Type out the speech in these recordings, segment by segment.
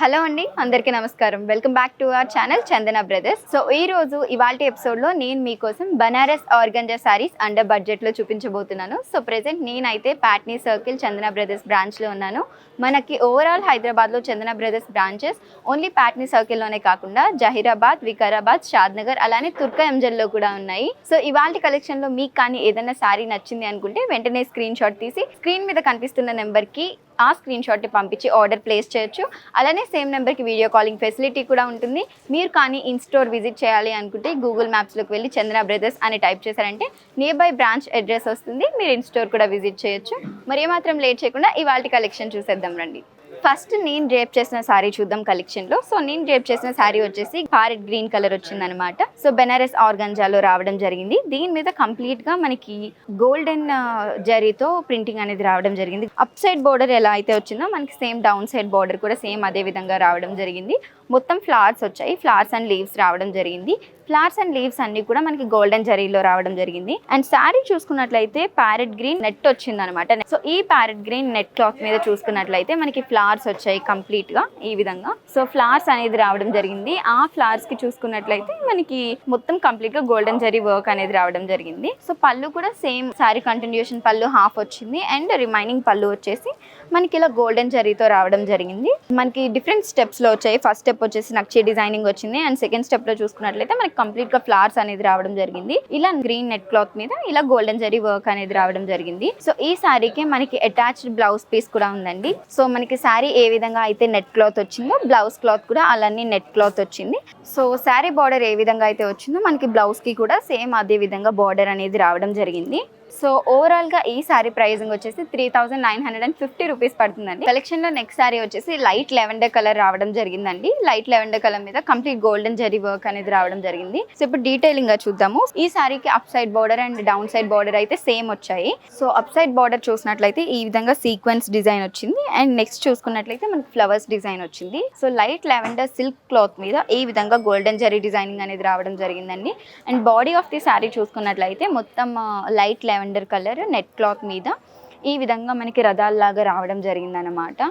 Hello అండి, అందరికీ నమస్కారం. Welcome back to our channel Chandana brothers. So ఈ రోజు ఇవాల్టి ఎపిసోడ్లో నేను మీకోసం బనారస్ ఆర్గంజా సారీస్ అండర్ బడ్జెట్లో చూపించబోతున్నాను. సో ప్రెజెంట్ నేనైతే ప్యాట్నీ సర్కిల్ చందన బ్రదర్స్ బ్రాంచ్లో ఉన్నాను. మనకి ఓవరాల్ హైదరాబాద్లో చందన బ్రదర్స్ బ్రాంచెస్ ఓన్లీ ప్యాట్నీ సర్కిల్లోనే కాకుండా జహీరాబాద్, వికారాబాద్, షాద్నగర్ అలానే తుర్కా ఎంజల్లో కూడా ఉన్నాయి. సో ఇవాల్టి కలెక్షన్లో మీకు కానీ ఏదైనా సారీ నచ్చింది అనుకుంటే వెంటనే స్క్రీన్ షాట్ తీసి స్క్రీన్ మీద కనిపిస్తున్న నెంబర్కి ఆ స్క్రీన్ షాట్ని పంపించి ఆర్డర్ ప్లేస్ చేయొచ్చు. అలానే సేమ్ నెంబర్కి వీడియో కాలింగ్ ఫెసిలిటీ కూడా ఉంటుంది. మీరు కానీ ఇన్ స్టోర్ విజిట్ చేయాలి అనుకుంటే గూగుల్ మ్యాప్స్లోకి వెళ్ళి చందన బ్రదర్స్ అని టైప్ చేశారంటే నియర్ బై బ్రాంచ్ అడ్రస్ వస్తుంది. మీరు ఇన్ స్టోర్ కూడా విజిట్ చేయొచ్చు. మరి ఏమాత్రం లేట్ చేయకుండా ఇవాల్టి కలెక్షన్ చూసేద్దాం రండి. ఫస్ట్ నేను డ్రేప్ చేసిన సారీ చూద్దాం కలెక్షన్లో. సో నేను డ్రేప్ చేసిన సారీ వచ్చేసి ప్యారెట్ గ్రీన్ కలర్ వచ్చిందనమాట. సో బెనారస్ ఆర్గంజాలో రావడం జరిగింది. దీని మీద కంప్లీట్గా మనకి గోల్డెన్ జరీతో ప్రింటింగ్ అనేది రావడం జరిగింది. అప్ సైడ్ బోర్డర్ ఎలా అయితే వచ్చిందో మనకి సేమ్ డౌన్ సైడ్ బోర్డర్ కూడా సేమ్ అదే విధంగా రావడం జరిగింది. మొత్తం ఫ్లవర్స్ వచ్చాయి, ఫ్లవర్స్ అండ్ లీవ్స్ రావడం జరిగింది. ఫ్లవర్స్ అండ్ లీవ్స్ అన్ని కూడా మనకి గోల్డెన్ జరీలో రావడం జరిగింది. అండ్ శారీ చూసుకున్నట్లయితే ప్యారెట్ గ్రీన్ నెట్ వచ్చింది అనమాట. సో ఈ ప్యారెట్ గ్రీన్ నెట్ క్లాత్ మీద చూసుకున్నట్లయితే మనకి ఫ్లవర్స్ వచ్చాయి కంప్లీట్ గా ఈ విధంగా. సో ఫ్లవర్స్ అనేది రావడం జరిగింది. ఆ ఫ్లవర్స్ కి చూసుకున్నట్లయితే మనకి మొత్తం కంప్లీట్ గా గోల్డెన్ జరీ వర్క్ అనేది రావడం జరిగింది. సో పళ్ళు కూడా సేమ్ శారీ కంటిన్యూషన్ పళ్ళు హాఫ్ వచ్చింది. అండ్ రిమైనింగ్ పళ్ళు వచ్చేసి మనకి ఇలా గోల్డెన్ జరీతో రావడం జరిగింది. మనకి డిఫరెంట్ స్టెప్స్ లో వచ్చాయి. ఫస్ట్ స్టెప్ వచ్చేసి నక్షి డిజైనింగ్ వచ్చింది. అండ్ సెకండ్ స్టెప్ లో చూసుకున్నట్లయితే మనకి కంప్లీట్ గా ఫ్లవర్స్ అనేది రావడం జరిగింది. ఇలా గ్రీన్ నెట్ క్లాత్ మీద ఇలా గోల్డెన్ జరీ వర్క్ అనేది రావడం జరిగింది. సో ఈ శారీకి మనకి అటాచ్డ్ బ్లౌజ్ పీస్ కూడా ఉందండి. సో మనకి శారీ ఏ విధంగా అయితే నెట్ క్లాత్ వచ్చిందో బ్లౌజ్ క్లాత్ కూడా అలానే నెట్ క్లాత్ వచ్చింది. సో శారీ బార్డర్ ఏ విధంగా అయితే వచ్చిందో మనకి బ్లౌజ్ కి కూడా సేమ్ అదే విధంగా బార్డర్ అనేది రావడం జరిగింది. సో ఓవరాల్ గా ఈ సారీ ప్రైసింగ్ వచ్చేసి 3950 రూపీస్ పడుతుందండి. కలెక్షన్ లో నెక్స్ట్ సారీ వచ్చేసి లైట్ లెవెండర్ కలర్ రావడం జరిగిందండి. లైట్ లెవెండర్ కలర్ మీద కంప్లీట్ గోల్డెన్ జరీ వర్క్ అనేది రావడం జరిగింది. సో ఇప్పుడు డీటెయిలింగ్ గా చూద్దాము. ఈ సారీకి up side border and down side border అయితే సేమ్ వచ్చాయి. సో అప్ సైడ్ బార్డర్ చూసినట్లయితే ఈ విధంగా సీక్వెన్స్ డిజైన్ వచ్చింది. అండ్ నెక్స్ట్ చూసుకున్నట్లయితే మనకి ఫ్లవర్స్ డిజైన్ వచ్చింది. So light lavender silk cloth మీద ఈ విధంగా గోల్డెన్ జరీ డిజైనింగ్ అనేది రావడం జరిగిందండి. And body of the sari చూసుకున్నట్లయితే మొత్తం light lavender colour net cloth మీద ఈ విధంగా మనకి రథాల్లాగా రావడం జరిగిందనమాట.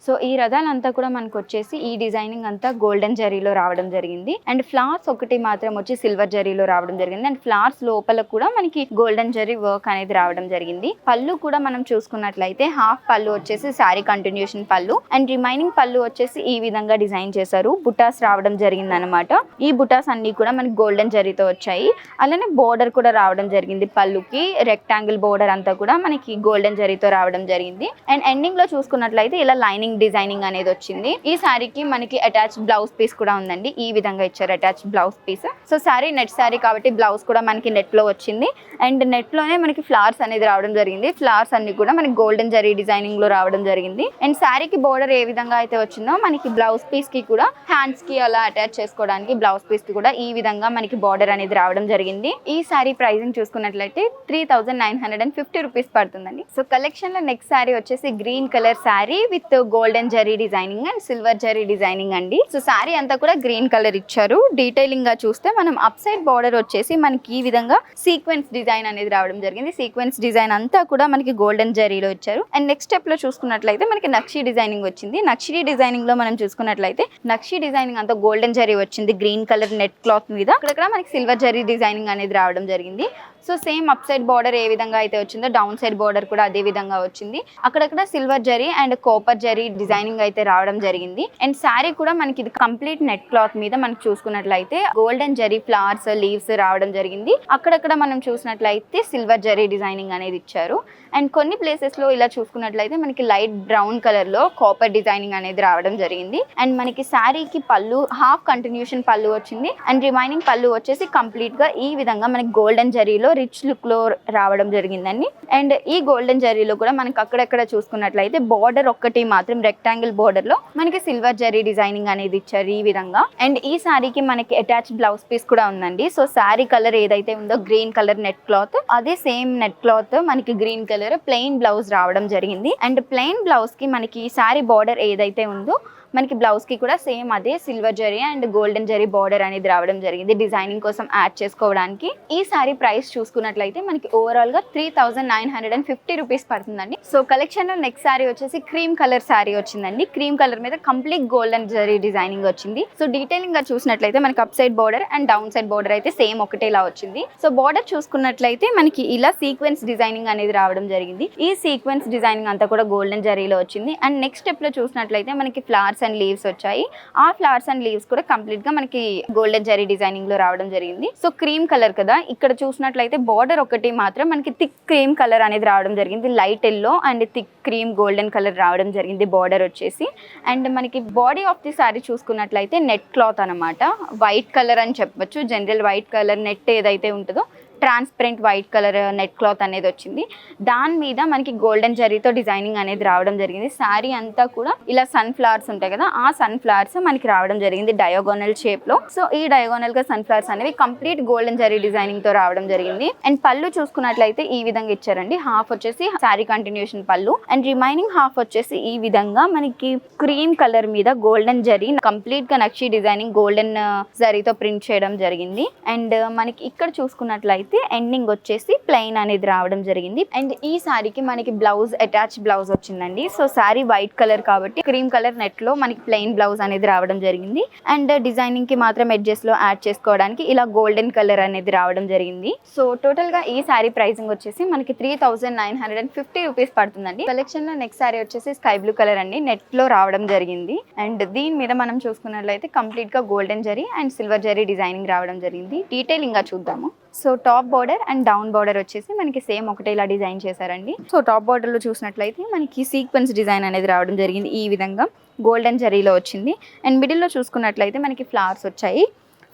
సో ఈ రథాలంతా కూడా మనకు వచ్చేసి ఈ డిజైనింగ్ అంతా గోల్డెన్ జరీలో రావడం జరిగింది. అండ్ ఫ్లవర్స్ ఒకటి మాత్రం వచ్చి సిల్వర్ జరీలో రావడం జరిగింది. అండ్ ఫ్లవర్స్ లోపల కూడా మనకి గోల్డెన్ జరీ వర్క్ అనేది రావడం జరిగింది. పళ్ళు కూడా మనం చూసుకున్నట్లయితే హాఫ్ పళ్ళు వచ్చేసి శారీ కంటిన్యూషన్ పళ్ళు అండ్ రిమైనింగ్ పళ్ళు వచ్చేసి ఈ విధంగా డిజైన్ చేశారు. బుటాస్ రావడం జరిగింది అనమాట. ఈ బుటాస్ అన్ని కూడా మనకి గోల్డెన్ జరీతో వచ్చాయి. అలానే బోర్డర్ కూడా రావడం జరిగింది. పళ్ళుకి రెక్టాంగిల్ బోర్డర్ అంతా కూడా మనకి గోల్డెన్ జరీతో రావడం జరిగింది. అండ్ ఎండింగ్ లో చూసుకున్నట్లయితే ఇలా లైనింగ్ డిజైనింగ్ అనేది వచ్చింది. ఈ శారీకి మనకి అటాచ్ బ్లౌజ్ పీస్ కూడా ఉందండి. ఈ విధంగా ఇచ్చారు attach blouse piece. So sari net sari కాబట్టి బ్లౌజ్ కూడా మనకి నెట్ లో వచ్చింది. అండ్ నెట్ లోనే మనకి ఫ్లవర్స్ అనేది రావడం జరిగింది. ఫ్లవర్స్ అన్ని కూడా మనకి గోల్డెన్ జరీ డిజైనింగ్ లో రావడం జరిగింది. అండ్ శారీకి బోర్డర్ ఏ విధంగా అయితే వచ్చిందో మనకి బ్లౌజ్ పీస్ కి కూడా హ్యాండ్స్ కి అలా అటాచ్ చేసుకోవడానికి బ్లౌజ్ పీస్ కి కూడా ఈ విధంగా మనకి బోర్డర్ అనేది రావడం జరిగింది. ఈ శారీ ప్రైసింగ్ చూసుకున్నట్లయితే 3950 రూపీస్ పడుతుందండి. సో కలెక్షన్ లో నెక్స్ట్ శారీ వచ్చేసి green colour sari with golden zari designing and silver zari designing అండి. సో శారీ అంతా కూడా గ్రీన్ కలర్ ఇచ్చారు. డీటెయిలింగ్ గా చూస్తే మనం అప్ సైడ్ బార్డర్ వచ్చేసి మనకి ఈ విధంగా సీక్వెన్స్ డిజైన్ అనేది రావడం జరిగింది. సీక్వెన్స్ డిజైన్ అంతా కూడా మనకి గోల్డెన్ జరీలో ఇచ్చారు. అండ్ నెక్స్ట్ స్టెప్ లో చూసుకున్నట్లయితే మనకి నక్షి డిజైనింగ్ వచ్చింది. నక్షి డిజైనింగ్ లో మనం చూసుకున్నట్లయితే నక్షి డిజైనింగ్ అంతా గోల్డెన్ జరీ వచ్చింది గ్రీన్ కలర్ నెట్ క్లాత్ మీద. అక్కడ మనకి సిల్వర్ జరీ డిజైనింగ్ అనేది రావడం జరిగింది. So same up side border ఏ విధంగా అయితే వచ్చిందో డౌన్ సైడ్ బార్డర్ కూడా అదే విధంగా వచ్చింది. అక్కడక్కడ silver zari and copper zari designing అయితే రావడం జరిగింది. అండ్ శారీ కూడా మనకి ఇది కంప్లీట్ నెట్ క్లాత్ మీద మనకి చూసుకున్నట్లయితే గోల్డెన్ జరీ ఫ్లవర్స్ లీవ్స్ రావడం జరిగింది. అక్కడక్కడ మనం చూసినట్లయితే సిల్వర్ జరీ డిజైనింగ్ అనేది ఇచ్చారు. అండ్ కొన్ని ప్లేసెస్ లో ఇలా చూసుకున్నట్లయితే మనకి లైట్ బ్రౌన్ కలర్ లో కాపర్ డిజైనింగ్ అనేది రావడం జరిగింది. అండ్ మనకి శారీకి పళ్ళు హాఫ్ కంటిన్యూషన్ పళ్ళు వచ్చింది. అండ్ రిమైనింగ్ పళ్ళు వచ్చేసి కంప్లీట్ గా ఈ విధంగా మనకి గోల్డెన్ జరీలో రిచ్ లుక్ లో రావడం జరిగిందండి. అండ్ ఈ గోల్డెన్ జరీలో కూడా మనకి అక్కడక్కడ చూసుకున్నట్లయితే బార్డర్ ఒక్కటి మాత్రం రెక్టాంగిల్ బార్డర్ లో మనకి సిల్వర్ జరీ డిజైనింగ్ అనేది ఇచ్చారు ఈ విధంగా. అండ్ ఈ శారీకి మనకి అటాచ్ బ్లౌజ్ పీస్ కూడా ఉందండి. సో శారీ కలర్ ఏదైతే ఉందో గ్రీన్ కలర్ నెట్ క్లాత్ అదే సేమ్ నెట్ క్లాత్ మనకి గ్రీన్ కలర్ ప్లెయిన్ బ్లౌజ్ రావడం జరిగింది. అండ్ ప్లెయిన్ బ్లౌజ్ కి మనకి శారీ బార్డర్ ఏదైతే ఉందో మనకి బ్లౌజ్ కి కూడా సేమ్ అదే silver zari and golden zari border అనేది రావడం జరిగింది డిజైనింగ్ కోసం యాడ్ చేసుకోవడానికి. ఈ సారీ ప్రైస్ చూసుకున్నట్లయితే మనకి ఓవరాల్ గా 3950 రూపీస్ పడుతుందండి. సో కలెక్షన్ లో నెక్స్ట్ సారీ వచ్చేసి క్రీమ్ కలర్ సారీ వచ్చిందండి. క్రీమ్ కలర్ మీద కంప్లీట్ గోల్డెన్ జరీ డిజైనింగ్ వచ్చింది. సో డీటెయిలింగ్ గా చూసినట్లయితే మనకి up side border and down side border అయితే సేమ్ ఒకటేలా వచ్చింది. సో బార్డర్ చూసుకున్నట్లయితే మనకి ఇలా సీక్వెన్స్ డిజైనింగ్ అనేది రావడం జరిగింది. ఈ సీక్వెన్స్ డిజైనింగ్ అంతా కూడా గోల్డెన్ జరీలో వచ్చింది. అండ్ నెక్స్ట్ స్టెప్ లో చూసినట్లయితే మనకి ఫ్లవర్స్ అండ్ లీవ్స్ వచ్చాయి. ఆ ఫ్లవర్స్ అండ్ లీవ్స్ కూడా కంప్లీట్ గా మనకి గోల్డెన్ జరీ డిజైనింగ్ లో రావడం జరిగింది. సో క్రీమ్ కలర్ కదా, ఇక్కడ చూసినట్లయితే బార్డర్ ఒకటి మాత్రం మనకి థిక్ క్రీమ్ కలర్ అనేది రావడం జరిగింది. Light yellow and thick cream golden colour రావడం జరిగింది బార్డర్ వచ్చేసి. అండ్ మనకి బాడీ ఆఫ్ ది సారీ చూసుకున్నట్లయితే నెట్ క్లాత్ అనమాట. వైట్ కలర్ అని చెప్పొచ్చు. జనరల్ వైట్ కలర్ నెట్ ఏదైతే ఉంటుందో transparent white colour net cloth అనేది వచ్చింది. దాని మీద మనకి గోల్డెన్ జరీతో డిజైనింగ్ అనేది రావడం జరిగింది. శారీ అంతా కూడా ఇలా సన్ ఫ్లవర్స్ ఉంటాయి కదా, ఆ సన్ ఫ్లవర్స్ మనకి రావడం జరిగింది డయాగోనల్ షేప్ లో. సో ఈ డయాగోనల్ గా సన్ ఫ్లవర్స్ అనేవి కంప్లీట్ గోల్డెన్ జరీ డిజైనింగ్ తో రావడం జరిగింది. అండ్ పళ్ళు చూసుకున్నట్లయితే ఈ విధంగా ఇచ్చారండి. హాఫ్ వచ్చేసి శారీ కంటిన్యూషన్ పళ్ళు అండ్ రిమైనింగ్ హాఫ్ వచ్చేసి ఈ విధంగా మనకి క్రీమ్ కలర్ మీద గోల్డెన్ జరీ కంప్లీట్ గా నక్షి డిజైనింగ్ గోల్డెన్ జరీతో ప్రింట్ చేయడం జరిగింది. అండ్ మనకి ఇక్కడ చూసుకున్నట్లయితే ఎండింగ్ వచ్చేసి ప్లెయిన్ అనేది రావడం జరిగింది. అండ్ ఈ సారీకి మనకి బ్లౌజ్ అటాచ్ బ్లౌజ్ వచ్చిందండి. సో సారీ వైట్ కలర్ కాబట్టి క్రీమ్ కలర్ నెట్ లో మనకి ప్లెయిన్ బ్లౌజ్ అనేది రావడం జరిగింది. అండ్ డిజైనింగ్ కి మాత్రం ఎడ్జెస్ లో యాడ్ చేసుకోవడానికి ఇలా గోల్డెన్ కలర్ అనేది రావడం జరిగింది. సో టోటల్ గా ఈ సారీ ప్రైసింగ్ వచ్చేసి మనకి 3950 రూపీస్ పడుతుందండి. కలెక్షన్ లో నెక్స్ట్ సారీ వచ్చేసి స్కై బ్లూ కలర్ అండి, నెట్ లో రావడం జరిగింది. అండ్ దీని మీద మనం చూసుకున్నట్లయితే కంప్లీట్ గా golden zari and silver zari designing రావడం జరిగింది. డీటెయిలింగ్ గా చూద్దాము. So top border and down border వచ్చేసి మనకి సేమ్ ఒకటే ఇలా డిజైన్ చేశారండి. సో టాప్ బార్డర్ లో చూసినట్లయితే మనకి సీక్వెన్స్ డిజైన్ అనేది రావడం జరిగింది. ఈ విధంగా గోల్డెన్ జరీలో వచ్చింది. అండ్ మిడిల్ లో చూసుకున్నట్లయితే మనకి ఫ్లవర్స్ వచ్చాయి.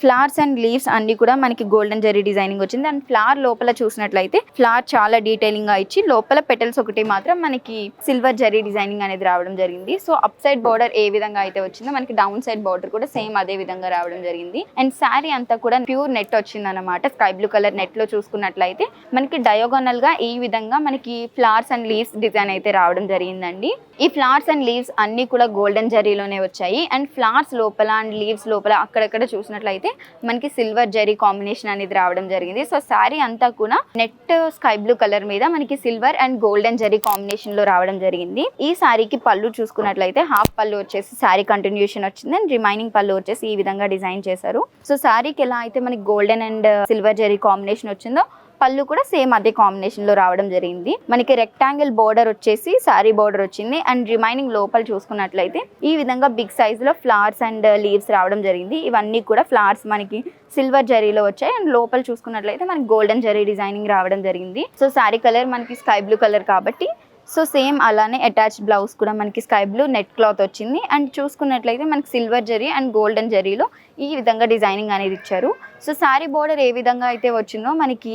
ఫ్లవర్స్ అండ్ లీవ్స్ అన్ని కూడా మనకి గోల్డెన్ జరీ డిజైనింగ్ వచ్చింది. అండ్ ఫ్లవర్ లోపల చూసినట్లయితే ఫ్లవర్ చాలా డీటెయిలింగ్ గా ఇచ్చి లోపల పెటల్స్ ఒకటి మాత్రం మనకి సిల్వర్ జరీ డిజైనింగ్ అనేది రావడం జరిగింది. సో అప్ సైడ్ బార్డర్ ఏ విధంగా అయితే వచ్చిందో మనకి డౌన్ సైడ్ బార్డర్ కూడా సేమ్ అదే విధంగా రావడం జరిగింది. అండ్ శారీ అంతా కూడా ప్యూర్ నెట్ వచ్చింది అనమాట. స్కై బ్లూ కలర్ నెట్ లో చూసుకున్నట్లయితే మనకి డయాగోనల్ గా ఈ విధంగా మనకి ఫ్లవర్స్ అండ్ లీవ్స్ డిజైన్ అయితే రావడం జరిగిందండి. ఈ ఫ్లవర్స్ అండ్ లీవ్స్ అన్ని కూడా గోల్డెన్ జరీలోనే వచ్చాయి. అండ్ ఫ్లవర్స్ లోపల అండ్ లీవ్స్ లోపల అక్కడక్కడ చూసినట్లయితే మనకి సిల్వర్ జరీ కాంబినేషన్ అనేది రావడం జరిగింది. సో శారీ అంతా కూడా నెట్ స్కై బ్లూ కలర్ మీద మనకి silver and golden zari combination లో రావడం జరిగింది. ఈ శారీకి పళ్ళు చూసుకున్నట్లయితే హాఫ్ పళ్ళు వచ్చేసి శారీ కంటిన్యూషన్ వచ్చింది అండ్ రిమైనింగ్ పళ్ళు వచ్చేసి ఈ విధంగా డిజైన్ చేశారు. సో శారీకి ఎలా అయితే మనకి golden and silver zari combination వచ్చిందో పళ్ళు కూడా సేమ్ అదే కాంబినేషన్ లో రావడం జరిగింది. మనకి రెక్టాంగిల్ బోర్డర్ వచ్చేసి సారీ బోర్డర్ వచ్చింది. అండ్ రిమైనింగ్ లోపల చూసుకున్నట్లయితే ఈ విధంగా బిగ్ సైజ్ లో ఫ్లవర్స్ అండ్ లీవ్స్ రావడం జరిగింది. ఇవన్నీ కూడా ఫ్లవర్స్ మనకి సిల్వర్ జరీలో వచ్చాయి. అండ్ లోపల చూసుకున్నట్లయితే మనకి గోల్డెన్ జరీ డిజైనింగ్ రావడం జరిగింది. సో సారీ కలర్ మనకి స్కై బ్లూ కలర్ కాబట్టి సో సేమ్ అలానే అటాచ్డ్ బ్లౌజ్ కూడా మనకి స్కై బ్లూ నెట్ క్లాత్ వచ్చింది. అండ్ చూసుకున్నట్లయితే మనకి సిల్వర్ జరీ అండ్ గోల్డెన్ జరీలో ఈ విధంగా డిజైనింగ్ అనేది ఇచ్చారు. సో సారీ బోర్డర్ ఏ విధంగా అయితే వచ్చిందో మనకి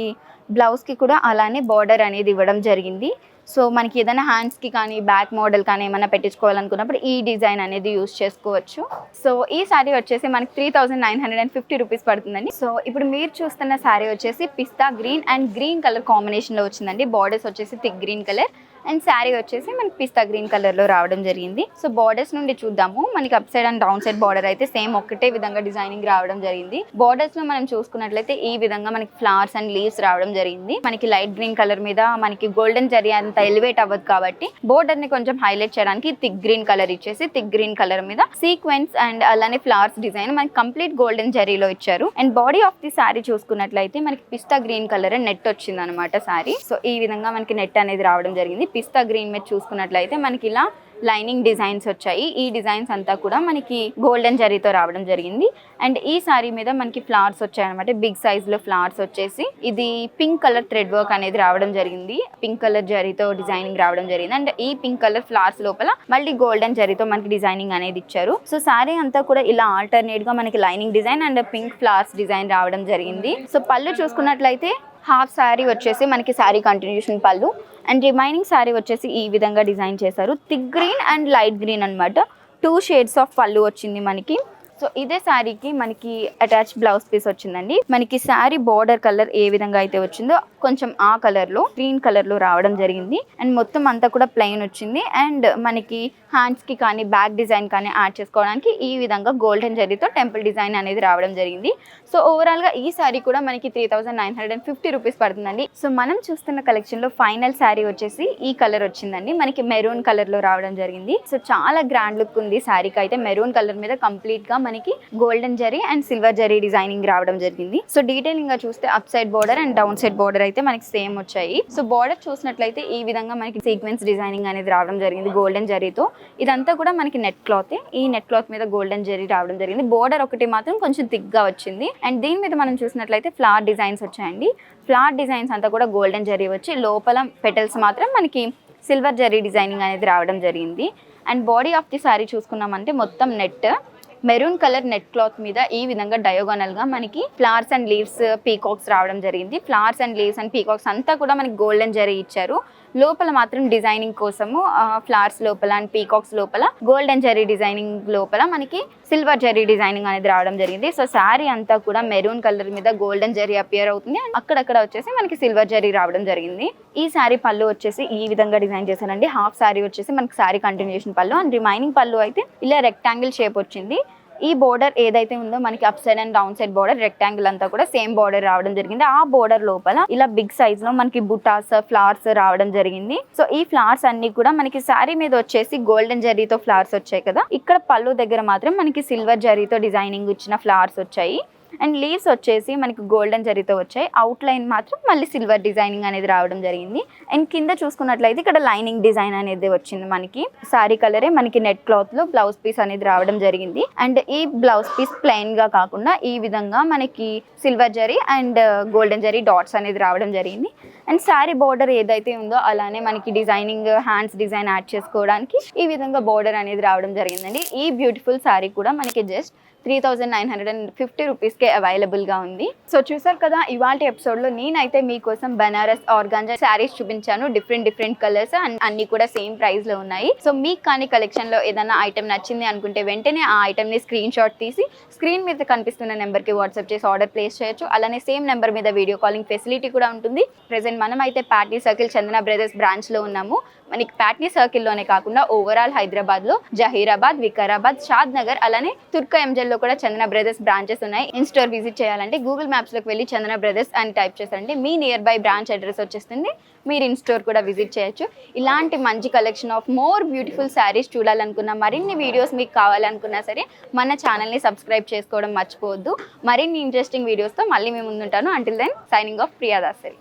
బ్లౌజ్కి కూడా అలానే బార్డర్ అనేది ఇవ్వడం జరిగింది. సో మనకి ఏదైనా హ్యాండ్స్కి కానీ బ్యాక్ మోడల్ కానీ ఏమైనా పెట్టించుకోవాలనుకున్నప్పుడు ఈ డిజైన్ అనేది యూస్ చేసుకోవచ్చు. సో ఈ శారీ వచ్చేసి మనకి 3950 రూపీస్ పడుతుందండి. సో ఇప్పుడు మీరు చూస్తున్న శారీ వచ్చేసి పిస్తా గ్రీన్ అండ్ గ్రీన్ కలర్ కాంబినేషన్లో వచ్చిందండి. బార్డర్స్ వచ్చేసి thick green colour and sari వచ్చేసి మనకి పిస్తా గ్రీన్ కలర్లో రావడం జరిగింది. సో బార్డర్స్ నుండి చూద్దాము. మనకి up side and down side border అయితే సేమ్ ఒకటే విధంగా డిజైనింగ్ రావడం జరిగింది. బార్డర్స్లో మనం చూసుకున్నట్లయితే ఈ విధంగా మనకి ఫ్లవర్స్ అండ్ లీవ్స్ రావడం జరిగింది. మనకి లైట్ గ్రీన్ కలర్ మీద మనకి గోల్డెన్ జరీ అంత ఎలివేట్ అవ్వదు కాబట్టి బోర్డర్ ని కొంచెం హైలైట్ చేయడానికి థిక్ గ్రీన్ కలర్ ఇచ్చేసి థిక్ గ్రీన్ కలర్ మీద సీక్వెన్స్ అండ్ అలానే ఫ్లవర్స్ డిజైన్ మనకి కంప్లీట్ గోల్డెన్ జరీలో ఇచ్చారు. And body of the sari చూసుకున్నట్లయితే మనకి పిస్తా గ్రీన్ కలర్ నెట్ వచ్చింది అనమాట శారీ. సో ఈ విధంగా మనకి నెట్ అనేది రావడం జరిగింది. పిస్తా గ్రీన్ మీద చూసుకున్నట్లయితే మనకి ఇలా లైనింగ్ డిజైన్స్ వచ్చాయి. ఈ డిజైన్స్ అంతా కూడా మనకి గోల్డెన్ జరీతో రావడం జరిగింది. అండ్ ఈ సారీ మీద మనకి ఫ్లవర్స్ వచ్చాయి అనమాట. బిగ్ సైజ్ లో ఫ్లవర్స్ వచ్చేసి ఇది పింక్ కలర్ థ్రెడ్ వర్క్ అనేది రావడం జరిగింది. పింక్ కలర్ జరీతో డిజైనింగ్ రావడం జరిగింది. అండ్ ఈ పింక్ కలర్ ఫ్లవర్స్ లోపల మళ్ళీ గోల్డెన్ జరీతో మనకి డిజైనింగ్ అనేది ఇచ్చారు. సో సారీ అంతా కూడా ఇలా ఆల్టర్నేట్ గా మనకి lining design and pink flowers design రావడం జరిగింది. సో పళ్ళు చూసుకున్నట్లయితే హాఫ్ శారీ వచ్చేసి మనకి శారీ కంటిన్యూషన్ పళ్ళు అండ్ రిమైనింగ్ శారీ వచ్చేసి ఈ విధంగా డిజైన్ చేశారు. Thick green and light green అనమాట. 2 షేడ్స్ ఆఫ్ పళ్ళు వచ్చింది మనకి. సో ఇదే శారీకి మనకి అటాచ్ బ్లౌజ్ పీస్ వచ్చిందండి. మనకి శారీ బార్డర్ కలర్ ఏ విధంగా అయితే వచ్చిందో కొంచెం ఆ కలర్ లో గ్రీన్ కలర్ లో రావడం జరిగింది. అండ్ మొత్తం అంతా కూడా ప్లెయిన్ వచ్చింది. అండ్ మనకి హ్యాండ్స్కి కానీ బ్యాక్ డిజైన్ కానీ యాడ్ చేసుకోవడానికి ఈ విధంగా గోల్డెన్ జరీతో టెంపుల్ డిజైన్ అనేది రావడం జరిగింది. సో ఓవరాల్గా ఈ శారీ కూడా మనకి 3950 రూపీస్ పడుతుందండి. సో మనం చూస్తున్న కలెక్షన్లో ఫైనల్ శారీ వచ్చేసి ఈ కలర్ వచ్చిందండి, మనకి మెరూన్ కలర్లో రావడం జరిగింది. సో చాలా గ్రాండ్ లుక్ ఉంది శారీకి అయితే. మెరూన్ కలర్ మీద కంప్లీట్గా మనకి golden zari and silver zari designing రావడం జరిగింది. సో డీటెయిలింగ్గా చూస్తే up side border and down side border అయితే మనకి సేమ్ వచ్చాయి. సో బోర్డర్ చూసినట్లయితే ఈ విధంగా మనకి సీక్వెన్స్ డిజైనింగ్ అనేది రావడం జరిగింది గోల్డెన్ జరీతో. ఇదంతా కూడా మనకి నెట్ క్లాత్. ఈ నెట్ క్లాత్ మీద గోల్డెన్ జరీ రావడం జరిగింది. బోర్డర్ ఒకటి మాత్రం కొంచెం థిక్గా వచ్చింది. అండ్ దీని మీద మనం చూసినట్లయితే ఫ్లవర్ డిజైన్స్ వచ్చాయండి. ఫ్లవర్ డిజైన్స్ అంతా కూడా గోల్డెన్ జరీ వచ్చి లోపల పెటల్స్ మాత్రం మనకి సిల్వర్ జరీ డిజైనింగ్ అనేది రావడం జరిగింది. And body of the sari చూసుకున్నామంటే మొత్తం net maroon colour net cloth మీద ఈ విధంగా డయోగోనల్గా మనకి ఫ్లవర్స్ అండ్ లీవ్స్ పీకాక్స్ రావడం జరిగింది. Flowers and leaves and peacocks అంతా కూడా మనకి గోల్డెన్ జరీ ఇచ్చారు. లోపల మాత్రం డిజైనింగ్ కోసము ఫ్లవర్స్ లోపల అండ్ పీకాక్స్ లోపల గోల్డెన్ జరీ డిజైనింగ్ లోపల మనకి సిల్వర్ జరీ డిజైనింగ్ అనేది రావడం జరిగింది. సో శారీ అంతా కూడా మెరూన్ కలర్ మీద గోల్డెన్ జరీ అపియర్ అవుతుంది. అక్కడక్కడ వచ్చేసి మనకి సిల్వర్ జరీ రావడం జరిగింది. ఈ శారీ పళ్ళు వచ్చేసి ఈ విధంగా డిజైన్ చేశానండి. హాఫ్ శారీ వచ్చేసి మనకి శారీ కంటిన్యూషన్ పళ్ళు అండ్ రిమైనింగ్ పళ్ళు అయితే ఇలా రెక్టాంగిల్ షేప్ వచ్చింది. ఈ బోర్డర్ ఏదైతే ఉందో మనకి up side and down side border rectangle అంతా కూడా సేమ్ బోర్డర్ రావడం జరిగింది. ఆ బోర్డర్ లోపల ఇలా బిగ్ సైజ్ లో మనకి బుటాస్ ఫ్లవర్స్ రావడం జరిగింది. సో ఈ ఫ్లవర్స్ అన్ని కూడా మనకి శారీ మీద వచ్చేసి గోల్డెన్ జరీతో ఫ్లవర్స్ వచ్చాయి కదా, ఇక్కడ పళ్ళు దగ్గర మాత్రం మనకి సిల్వర్ జరీతో డిజైనింగ్ ఇచ్చిన ఫ్లవర్స్ వచ్చాయి. అండ్ లీవ్స్ వచ్చేసి మనకి గోల్డెన్ జరీతో వచ్చాయి. అవుట్ లైన్ మాత్రం మళ్ళీ సిల్వర్ డిజైనింగ్ అనేది రావడం జరిగింది. అండ్ కింద చూసుకున్నట్లయితే ఇక్కడ లైనింగ్ డిజైన్ అనేది వచ్చింది. మనకి సారీ కలరే మనకి నెట్ క్లాత్ లో బ్లౌజ్ పీస్ అనేది రావడం జరిగింది. అండ్ ఈ బ్లౌజ్ పీస్ ప్లెయిన్ గా కాకుండా ఈ విధంగా మనకి silver zari and golden zari dots అనేది రావడం జరిగింది. అండ్ శారీ బోర్డర్ ఏదైతే ఉందో అలానే మనకి డిజైనింగ్ హ్యాండ్స్ డిజైన్ యాడ్ చేసుకోవడానికి ఈ విధంగా బోర్డర్ అనేది రావడం జరిగిందండి. ఈ బ్యూటిఫుల్ శారీ కూడా మనకి జస్ట్ 3950 రూపీస్కే అవైలబుల్గా ఉంది. సో చూసారు కదా, ఇవాళ ఎపిసోడ్లో నేనైతే మీకోసం బనారస్ ఆర్గాంజా శారీస్ చూపించాను. డిఫరెంట్ కలర్స్ అండ్ అన్ని కూడా సేమ్ ప్రైస్లో ఉన్నాయి. సో మీకు కానీ కలెక్షన్లో ఏదైనా ఐటమ్ నచ్చింది అనుకుంటే వెంటనే ఆ ఐటమ్ని స్క్రీన్ షాట్ తీసి స్క్రీన్ మీద కనిపిస్తున్న నెంబర్కి వాట్సాప్ చేసి ఆర్డర్ ప్లేస్ చేయొచ్చు. అలానే సేమ్ నెంబర్ మీద వీడియో కాలింగ్ ఫెసిలిటీ కూడా ఉంటుంది. ప్రెజెంట్ మనం అయితే ప్యాట్నీ సర్కిల్ చందన బ్రదర్స్ బ్రాంచ్లో ఉన్నాము. మనకి ప్యాట్నీ సర్కిల్లోనే కాకుండా ఓవరాల్ హైదరాబాద్లో జహీరాబాద్, వికారాబాద్, షాద్ నగర్ అలానే తుర్కా ఎంజల్లో కూడా చందన బ్రదర్స్ బ్రాంచెస్ ఉన్నాయి. ఇన్ స్టోర్ విజిట్ చేయాలంటే గూగుల్ మ్యాప్స్లోకి వెళ్ళి చందన బ్రదర్స్ అని టైప్ చేస్తారంటే మీ నియర్ బై బ్రాంచ్ అడ్రస్ వచ్చేస్తుంది. మీరు ఇన్ స్టోర్ కూడా విజిట్ చేయొచ్చు. ఇలాంటి మంచి collection of more beautiful saris చూడాలనుకున్నా, మరిన్ని వీడియోస్ మీకు కావాలనుకున్నా సరే మన ఛానల్ని సబ్స్క్రైబ్ చేసుకోవడం మర్చిపోవద్దు. మరిన్ని ఇంట్రెస్టింగ్ వీడియోస్తో మళ్ళీ మేము ముందుంటాను. Until then signing off Priya Dasari.